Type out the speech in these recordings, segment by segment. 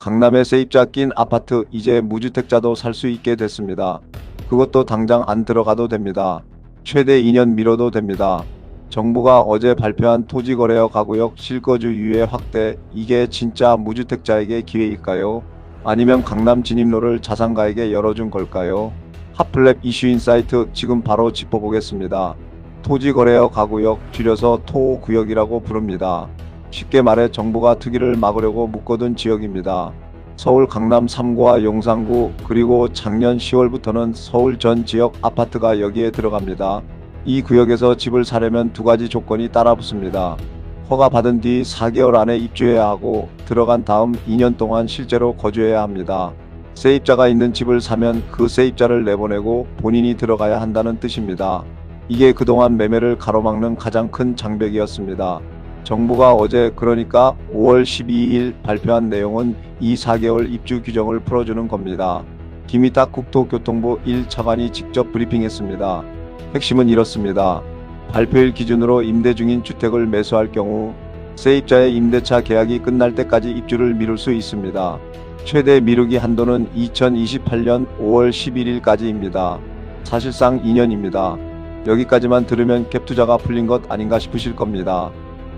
강남에 세입자 낀 아파트 이제 무주택자도 살 수 있게 됐습니다. 그것도 당장 안 들어가도 됩니다. 최대 2년 미뤄도 됩니다. 정부가 어제 발표한 토지거래역 가구역 실거주 유예 확대, 이게 진짜 무주택자에게 기회일까요? 아니면 강남 진입로를 자산가에게 열어준 걸까요? 핫플랩 이슈인 사이트 지금 바로 짚어보겠습니다. 토지거래역 가구역, 줄여서 토구역이라고 부릅니다. 쉽게 말해 정부가 투기를 막으려고 묶어둔 지역입니다. 서울 강남 3구와 용산구, 그리고 작년 10월부터는 서울 전 지역 아파트가 여기에 들어갑니다. 이 구역에서 집을 사려면 두 가지 조건이 따라붙습니다. 허가 받은 뒤 4개월 안에 입주해야 하고, 들어간 다음 2년 동안 실제로 거주해야 합니다. 세입자가 있는 집을 사면 그 세입자를 내보내고 본인이 들어가야 한다는 뜻입니다. 이게 그동안 매매를 가로막는 가장 큰 장벽이었습니다. 정부가 어제, 그러니까 5월 12일 발표한 내용은 이 4개월 입주 규정을 풀어주는 겁니다. 김희탁 국토교통부 1차관이 직접 브리핑했습니다. 핵심은 이렇습니다. 발표일 기준으로 임대 중인 주택을 매수할 경우 세입자의 임대차 계약이 끝날 때까지 입주를 미룰 수 있습니다. 최대 미루기 한도는 2028년 5월 11일까지입니다. 사실상 2년입니다. 여기까지만 들으면 갭투자가 풀린 것 아닌가 싶으실 겁니다.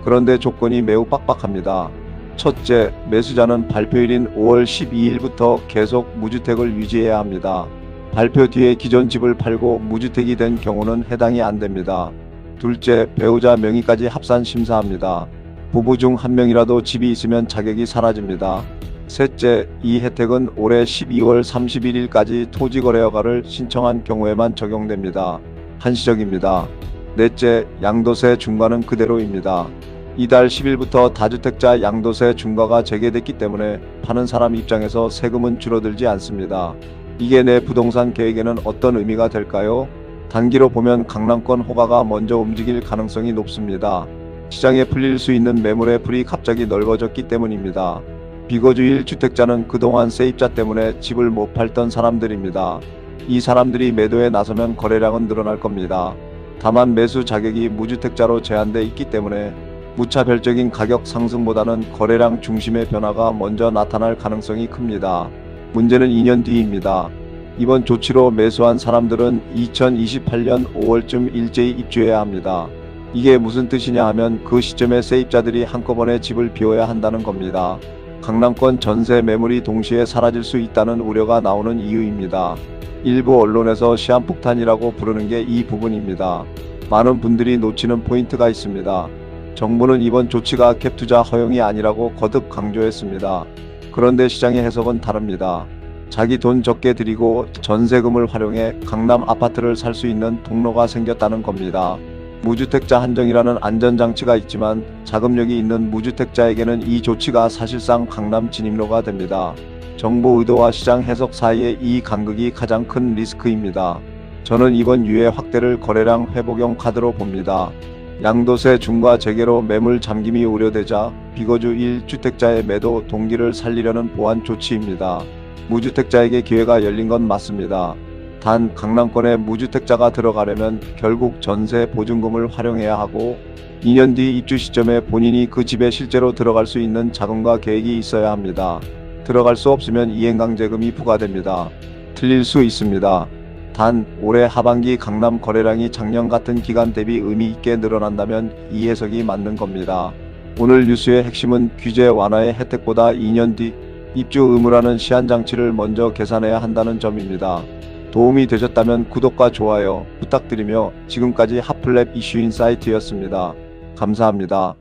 그런데 조건이 매우 빡빡합니다. 첫째, 매수자는 발표일인 5월 12일부터 계속 무주택을 유지해야 합니다. 발표 뒤에 기존 집을 팔고 무주택이 된 경우는 해당이 안 됩니다. 둘째, 배우자 명의까지 합산 심사합니다. 부부 중 한 명이라도 집이 있으면 자격이 사라집니다. 셋째, 이 혜택은 올해 12월 31일까지 토지거래허가를 신청한 경우에만 적용됩니다. 한시적입니다. 넷째, 양도세 중과는 그대로입니다. 이달 10일부터 다주택자 양도세 중과가 재개됐기 때문에 파는 사람 입장에서 세금은 줄어들지 않습니다. 이게 내 부동산 계획에는 어떤 의미가 될까요? 단기로 보면 강남권 호가가 먼저 움직일 가능성이 높습니다. 시장에 풀릴 수 있는 매물의 풀이 갑자기 넓어졌기 때문입니다. 비거주 1주택자는 그동안 세입자 때문에 집을 못 팔던 사람들입니다. 이 사람들이 매도에 나서면 거래량은 늘어날 겁니다. 다만 매수 자격이 무주택자로 제한돼 있기 때문에 무차별적인 가격 상승보다는 거래량 중심의 변화가 먼저 나타날 가능성이 큽니다. 문제는 2년 뒤입니다. 이번 조치로 매수한 사람들은 2028년 5월쯤 일제히 입주해야 합니다. 이게 무슨 뜻이냐 하면 그 시점에 세입자들이 한꺼번에 집을 비워야 한다는 겁니다. 강남권 전세 매물이 동시에 사라질 수 있다는 우려가 나오는 이유입니다. 일부 언론에서 시한폭탄이라고 부르는 게 이 부분입니다. 많은 분들이 놓치는 포인트가 있습니다. 정부는 이번 조치가 갭투자 허용이 아니라고 거듭 강조했습니다. 그런데 시장의 해석은 다릅니다. 자기 돈 적게 들이고 전세금을 활용해 강남 아파트를 살 수 있는 통로가 생겼다는 겁니다. 무주택자 한정이라는 안전장치가 있지만 자금력이 있는 무주택자에게는 이 조치가 사실상 강남 진입로가 됩니다. 정부 의도와 시장 해석 사이의 이 간극이 가장 큰 리스크입니다. 저는 이번 유예 확대를 거래량 회복용 카드로 봅니다. 양도세 중과 재개로 매물 잠김이 우려되자 비거주 1주택자의 매도 동기를 살리려는 보완 조치입니다. 무주택자에게 기회가 열린 건 맞습니다. 단 강남권에 무주택자가 들어가려면 결국 전세 보증금을 활용해야 하고 2년 뒤 입주 시점에 본인이 그 집에 실제로 들어갈 수 있는 자금과 계획이 있어야 합니다. 들어갈 수 없으면 이행강제금이 부과됩니다. 틀릴 수 있습니다. 단 올해 하반기 강남 거래량이 작년 같은 기간 대비 의미 있게 늘어난다면 이 해석이 맞는 겁니다. 오늘 뉴스의 핵심은 규제 완화의 혜택보다 2년 뒤 입주 의무라는 시한장치를 먼저 계산해야 한다는 점입니다. 도움이 되셨다면 구독과 좋아요 부탁드리며 지금까지 핫플랩 이슈인 사이트였습니다. 감사합니다.